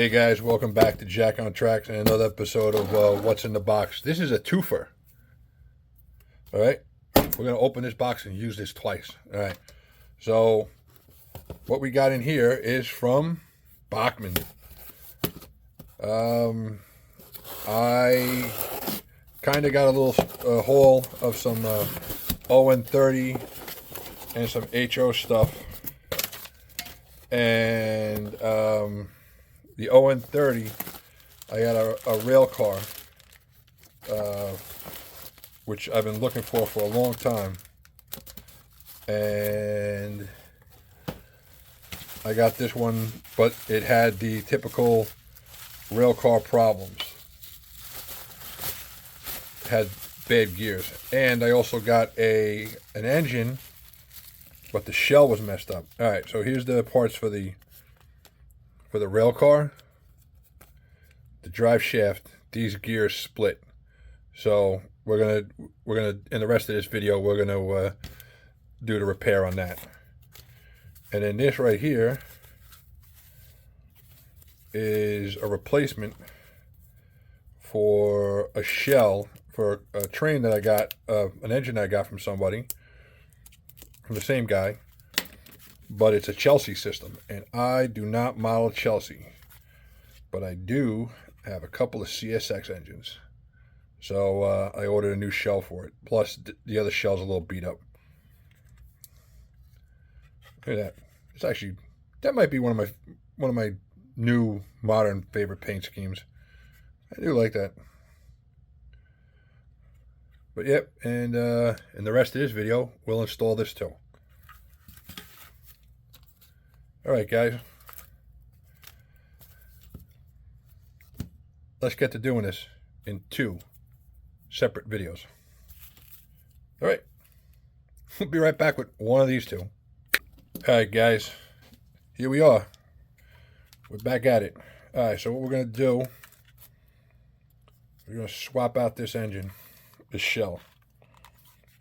Hey guys, welcome back to Jack on Tracks and another episode of What's in the Box. This is a twofer. All right, we're gonna open this box and use this twice. All right, so what we got in here is from Bachmann. I kind of got a little haul of some ON30 and some HO stuff, and the ON30, I got a rail car, which I've been looking for a long time, and I got this one, but it had the typical rail car problems. It had bad gears, and I also got an engine, but the shell was messed up. All right, so here's the parts for the rail car. The drive shaft, these gears split. So we're gonna in the rest of this video we're gonna do the repair on that. And then this right here is a replacement for a shell for a train that I got, an engine I got from somebody, from the same guy, but it's a Chessie system, and I do not model Chessie, but I do have a couple of CSX engines. So I ordered a new shell for it. Plus the other shell's a little beat up. Look at that. It's actually, that might be one of my new modern favorite paint schemes. I do like that. But yep, and in the rest of this video, we'll install this too. All right, guys. Let's get to doing this in 2 separate videos. All right. We'll be right back with one of these 2. All right, guys. Here we are. We're back at it. All right, so what we're going to do, we're going to swap out this engine, this shell.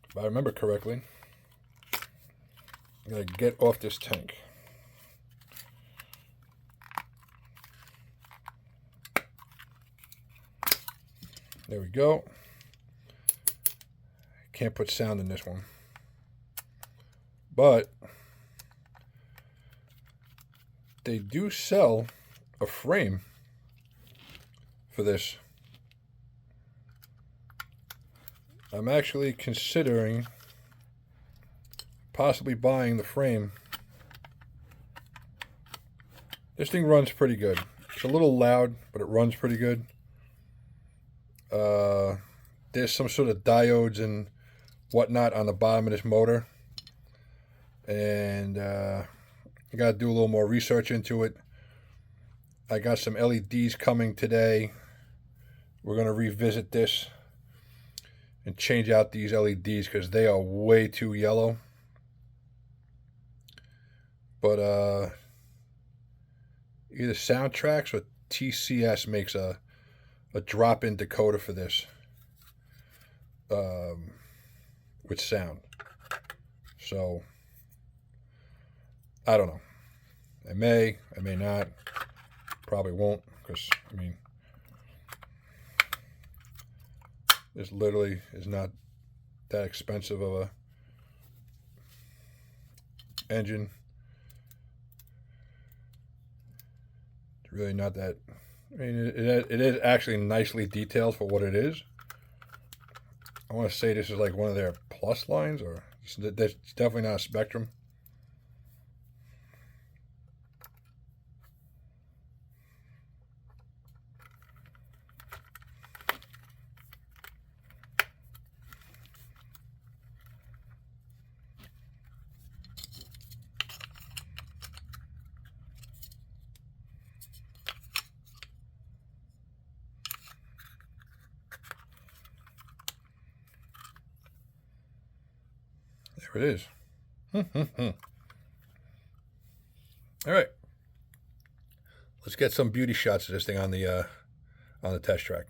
If I remember correctly, I'm going to get off this tank. There we go. Can't put sound in this one. But they do sell a frame for this. I'm actually considering possibly buying the frame. This thing runs pretty good. It's a little loud, but it runs pretty good. There's some sort of diodes and whatnot on the bottom of this motor, and I got to do a little more research into it. I got some LEDs coming today. We're going to revisit this and change out these LEDs because they are way too yellow. But either Soundtracks or TCS makes a drop-in decoder for this with sound. So I don't know. I may not. Probably won't, because I mean, this literally is not that expensive of a engine. It's really not that. I mean, it is actually nicely detailed for what it is. I want to say this is like one of their plus lines, or it's definitely not a Spectrum. There it is. All right. Let's get some beauty shots of this thing on the test track.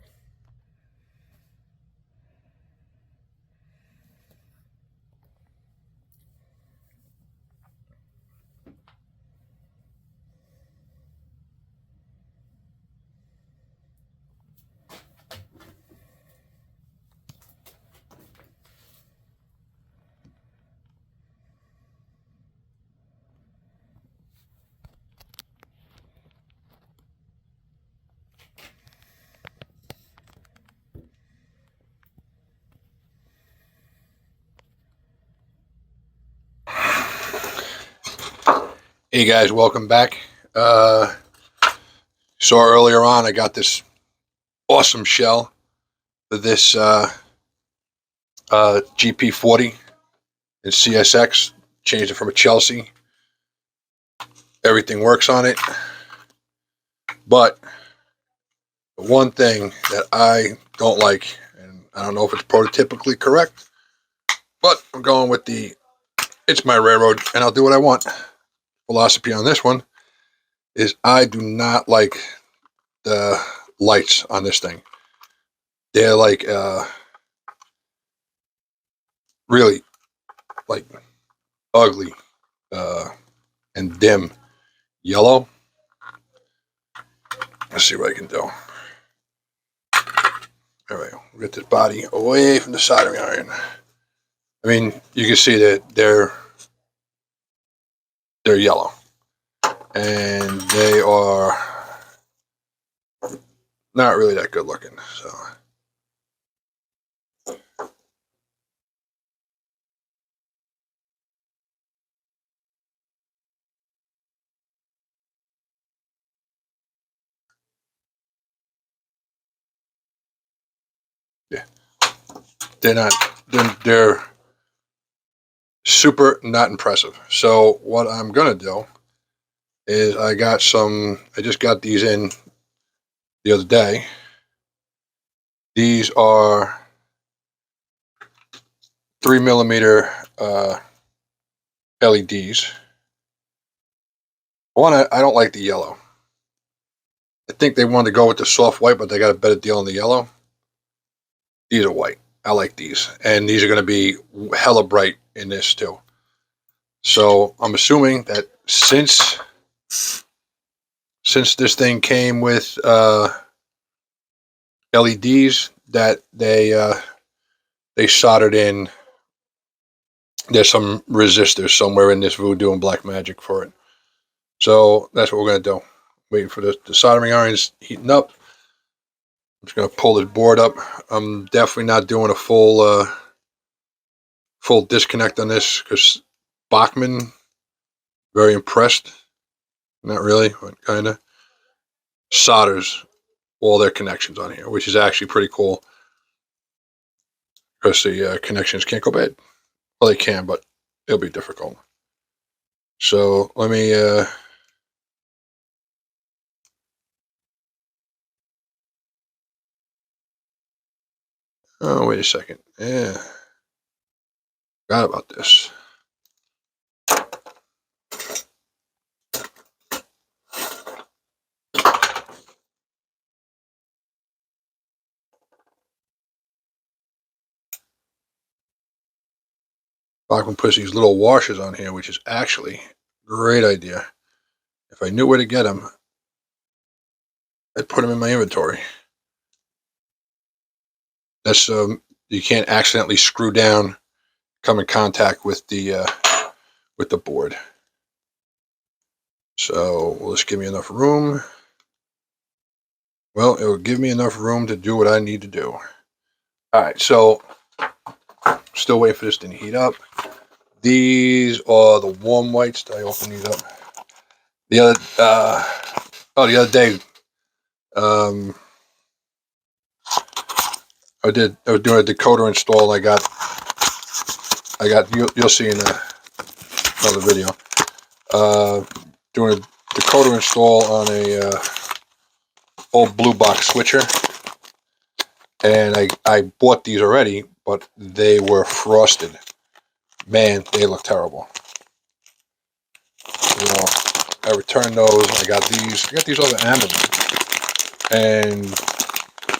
Hey guys, welcome back. Saw earlier on I got this awesome shell for this GP40 in CSX. Changed it from a Chessie. Everything works on it. But the one thing that I don't like, and I don't know if it's prototypically correct, but I'm going with the it's my railroad and I'll do what I want philosophy on this one, is I do not like the lights on this thing. They're like really like ugly and dim yellow. Let's see what I can do. All right, we'll get this body away from the soldering iron. I mean, you can see that they're yellow, and they are not really that good looking. So, yeah, they're not. They're super not impressive. So what I'm gonna do is I just got these in the other day. These are 3mm LEDs. One, I don't like the yellow. I think they wanted to go with the soft white, but they got a better deal on the yellow. These are white. I like these. And these are going to be hella bright in this too. So I'm assuming that since this thing came with LEDs, that they soldered in, there's some resistors somewhere in this voodoo and black magic for it. So that's what we're going to do. Waiting for the soldering irons heating up. I'm just going to pull this board up. I'm definitely not doing a full disconnect on this because Bachmann, very impressed. Not really, but kind of solders all their connections on here, which is actually pretty cool because the connections can't go bad. Well, they can, but it'll be difficult. So let me oh, wait a second. Yeah, forgot about this. Bachmann puts these little washers on here, which is actually a great idea. If I knew where to get them, I'd put them in my inventory. That's you can't accidentally screw down, come in contact with the board. So will this give me enough room? Well, it will give me enough room to do what I need to do. All right, so still waiting for this to heat up. These are the warm whites. Did I open these up? The other day, I was doing a decoder install. You'll see in another video. Doing a decoder install on a old blue box switcher, and I bought these already, but they were frosted. Man, they look terrible. So I returned those. I got these off of Amazon, and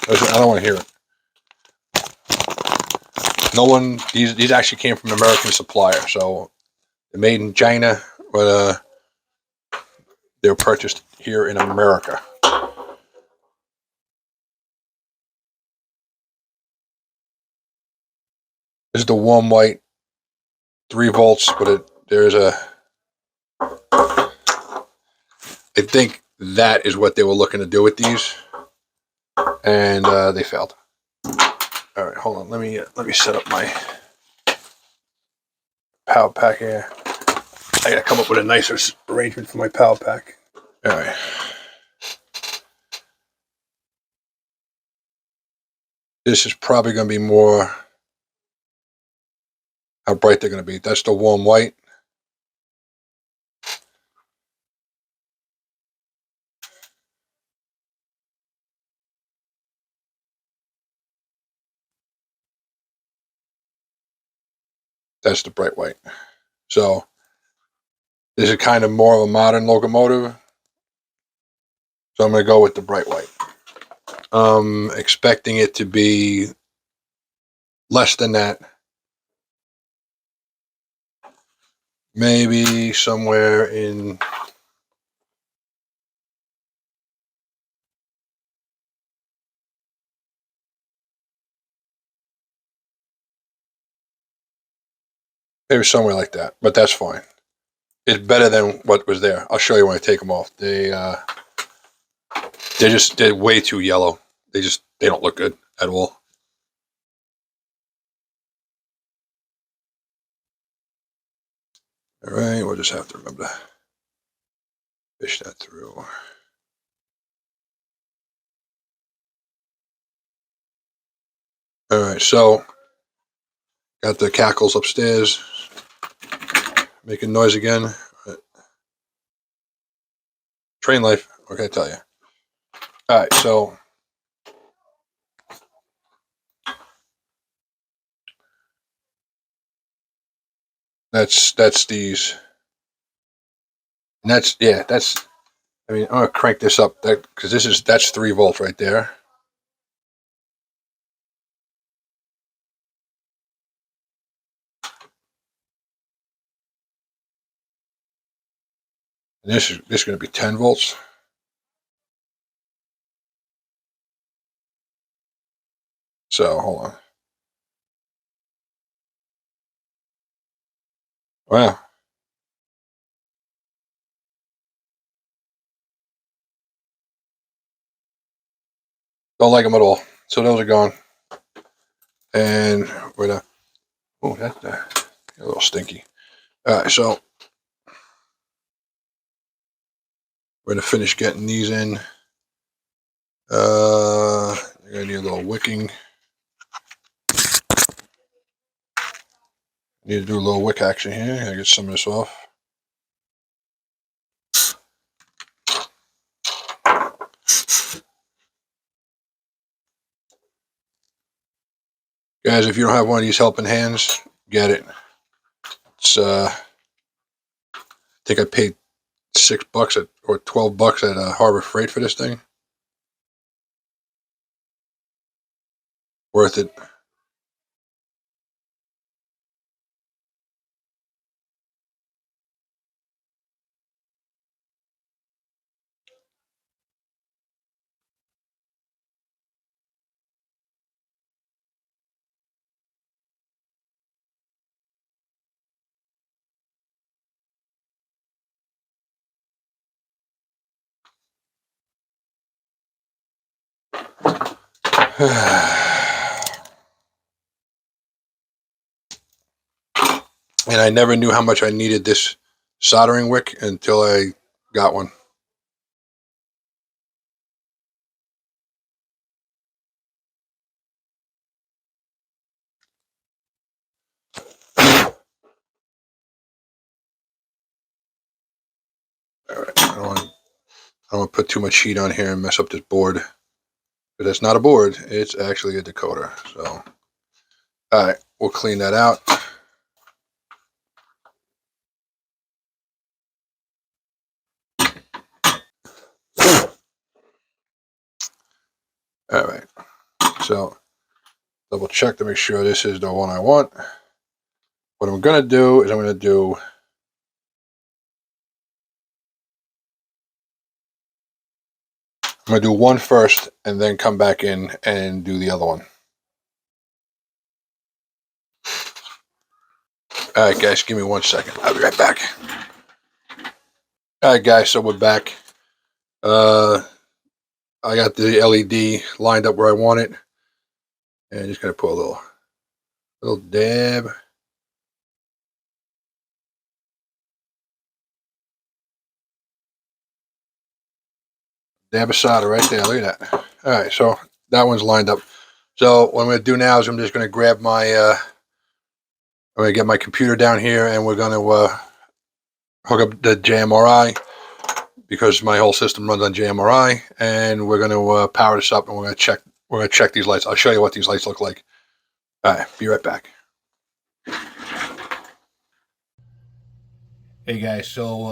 listen, I don't want to hear it. No one. These actually came from an American supplier, so they're made in China, but they were purchased here in America. This is the warm white, 3 volts, but there's a. I think that is what they were looking to do with these, and they failed. All right, hold on. Let me set up my power pack here. I gotta come up with a nicer arrangement for my power pack. All right. This is probably going to be more how bright they're going to be. That's the warm white. That's the bright white. So this is kind of more of a modern locomotive. So I'm going to go with the bright white. Expecting it to be less than that. Maybe somewhere in maybe somewhere like that, but that's fine. It's better than what was there. I'll show you when I take them off. They're way too yellow. They don't look good at all. All right, we'll just have to remember to fish that through. All right, so got the cackles upstairs making noise again. Train life, what can I tell you? All right, so that's these. And that's I mean, I'm gonna crank this up because that's 3 volts right there. And this is going to be 10 volts. So hold on. Wow. Don't like them at all. So those are gone. And we're gonna. Oh, that's a little stinky. All right, so we're gonna finish getting these in. You're gonna need a little wicking. Need to do a little wick action here. I get some of this off. Guys, if you don't have one of these helping hands, get it. It's I think I paid $6 or $12 at Harbor Freight for this thing. Worth it. And I never knew how much I needed this soldering wick until I got one. All right, I don't want to put too much heat on here and mess up this board. But that's not a board, it's actually a decoder. So, all right, we'll clean that out. All right, so double check to make sure this is the one I want. What I'm going to do is I'm going to do one first and then come back in and do the other one. All right, guys, give me 1 second. I'll be right back. All right, guys, so we're back. I got the LED lined up where I want it. And just going to put a little dab. Dab of solder right there. Look at that. All right, so that one's lined up. So what I'm going to do now is I'm just going to grab my, I'm going to get my computer down here, and we're going to hook up the JMRI because my whole system runs on JMRI, and we're going to power this up, and we're going to check. We're going to check these lights. I'll show you what these lights look like. All right, be right back. Hey guys, so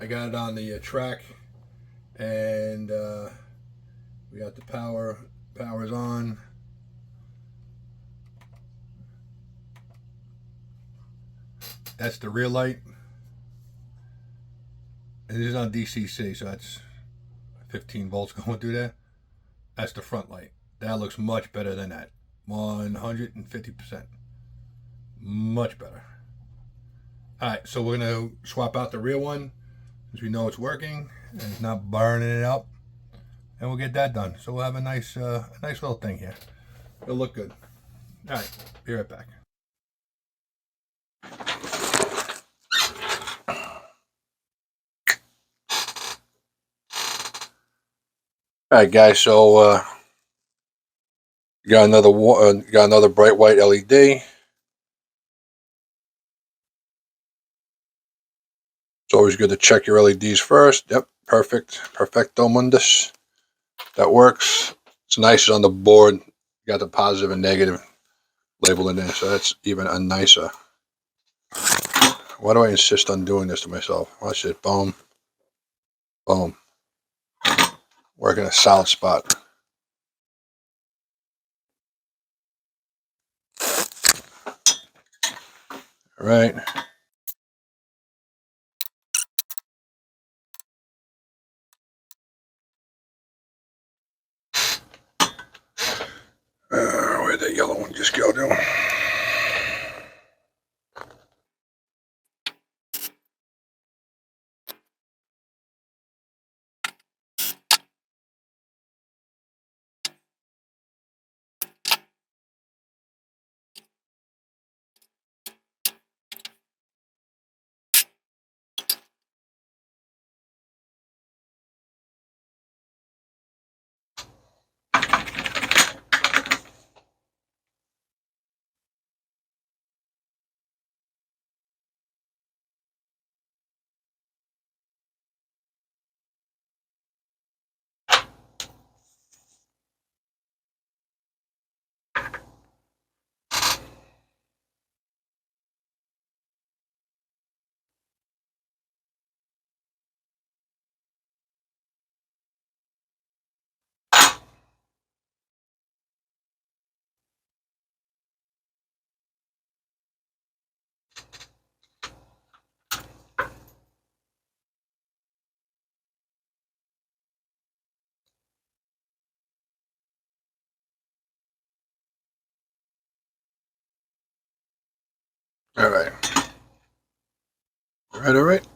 I got it on the track, and we got the power. Power's on. That's the rear light. And this is on DCC, so that's 15 volts going through there. That's the front light. That looks much better than that. 150%. Much better. Alright, so we're going to swap out the rear one, because we know it's working, and it's not burning it up. And we'll get that done. So we'll have a nice little thing here. It'll look good. Alright, be right back. Alright guys, so got another bright white LED. It's always good to check your LEDs first. Yep, perfect. Perfecto mundus. That works. It's nice on the board. You got the positive and negative labeled in there, so that's even a nicer. Why do I insist on doing this to myself? Watch it. Boom. Boom. Working a solid spot. All right. Where'd that yellow one just go to? All right. All right, all right.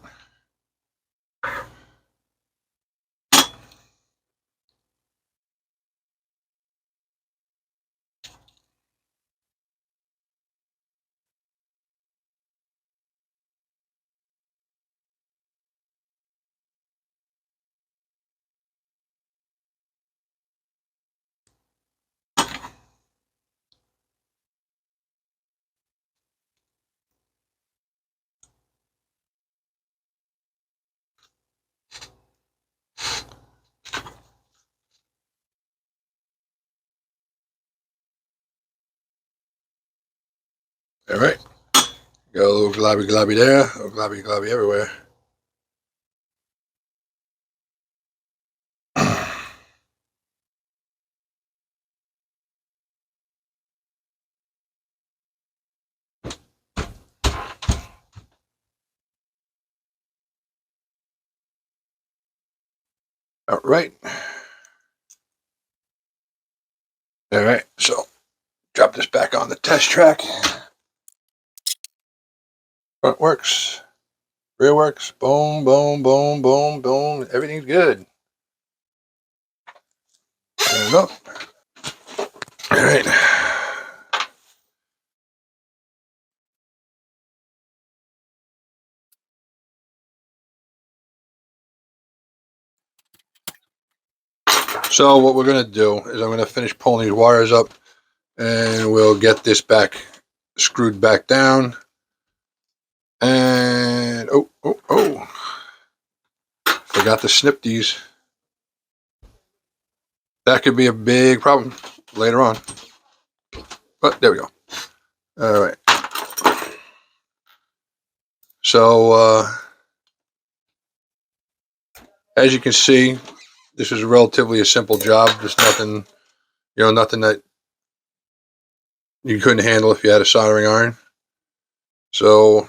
All right. Got a little globby globby there, a little globby globby everywhere. All right. All right. So drop this back on the test track. Front works. Rear works. Boom, boom, boom, boom, boom. Everything's good. There we go. All right. So what we're going to do is I'm going to finish pulling these wires up, and we'll get this back screwed back down. And oh, forgot to snip these. That could be a big problem later on. But there we go. All right. So as you can see, this is relatively a simple job. There's nothing, nothing that you couldn't handle if you had a soldering iron. So,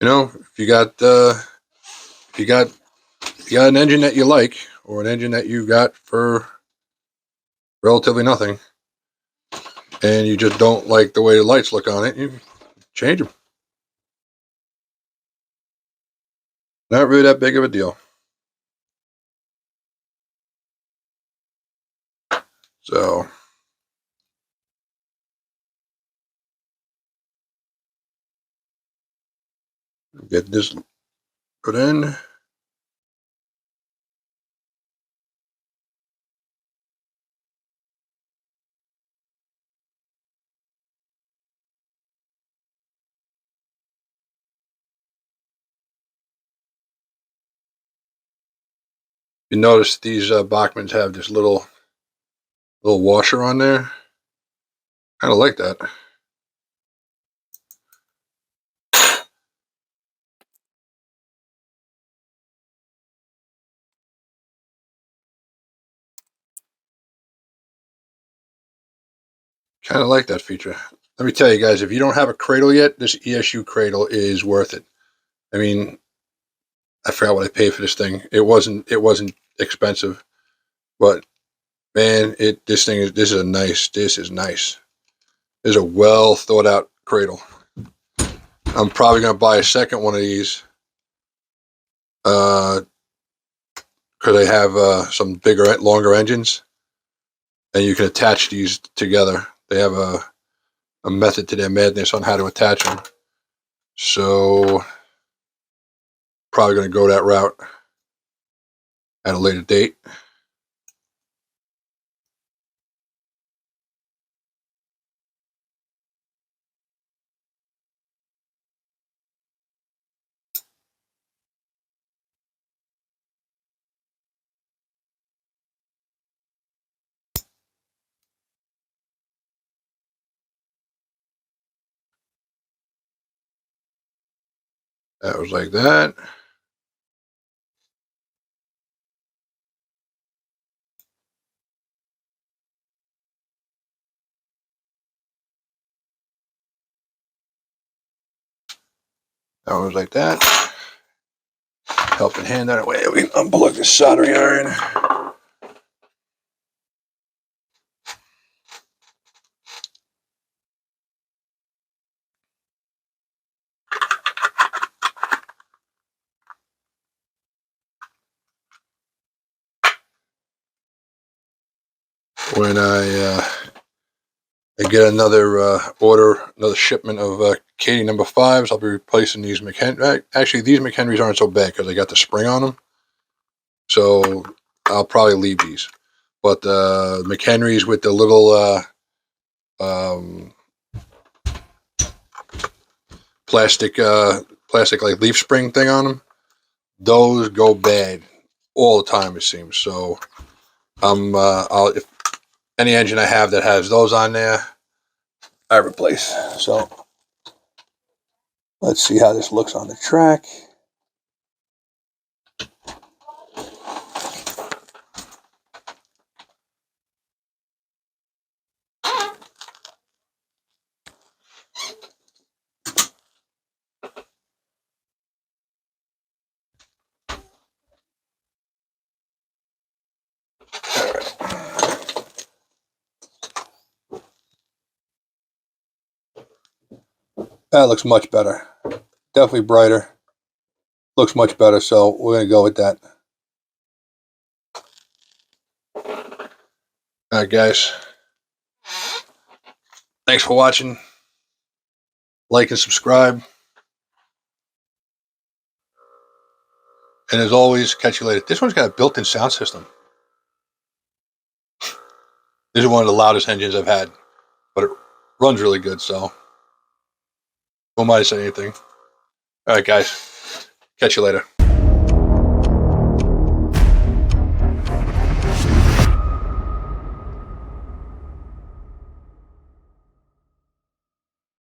if you got an engine that you like, or an engine that you got for relatively nothing, and you just don't like the way the lights look on it, you change them. Not really that big of a deal. So get this put in. You notice these Bachmanns have this little washer on there. Kind of like that. Kind of like that feature. Let me tell you guys, if you don't have a cradle yet, this ESU cradle is worth it. I mean, I forgot what I paid for this thing. It wasn't expensive, but man, this is nice. This is nice. This is a well thought out cradle. I'm probably gonna buy a second one of these because they have some bigger, longer engines, and you can attach these together. They have a method to their madness on how to attach them. So probably going to go that route at a later date. That was like that. That was like that. Helping hand that away. We unplug the soldering iron. When I get another another shipment of Katie number 5s, I'll be replacing these McHenry. Actually, these McHenrys aren't so bad because they got the spring on them. So I'll probably leave these. But the McHenrys with the little plastic like leaf spring thing on them, those go bad all the time, it seems. So if any engine I have that has those on there, I replace. So let's see how this looks on the track. That looks much better. Definitely brighter. Looks much better, so we're going to go with that. All right, guys. Thanks for watching. Like and subscribe. And as always, catch you later. This one's got a built-in sound system. This is one of the loudest engines I've had, but it runs really good, so who am I to say anything? All right, guys. Catch you later.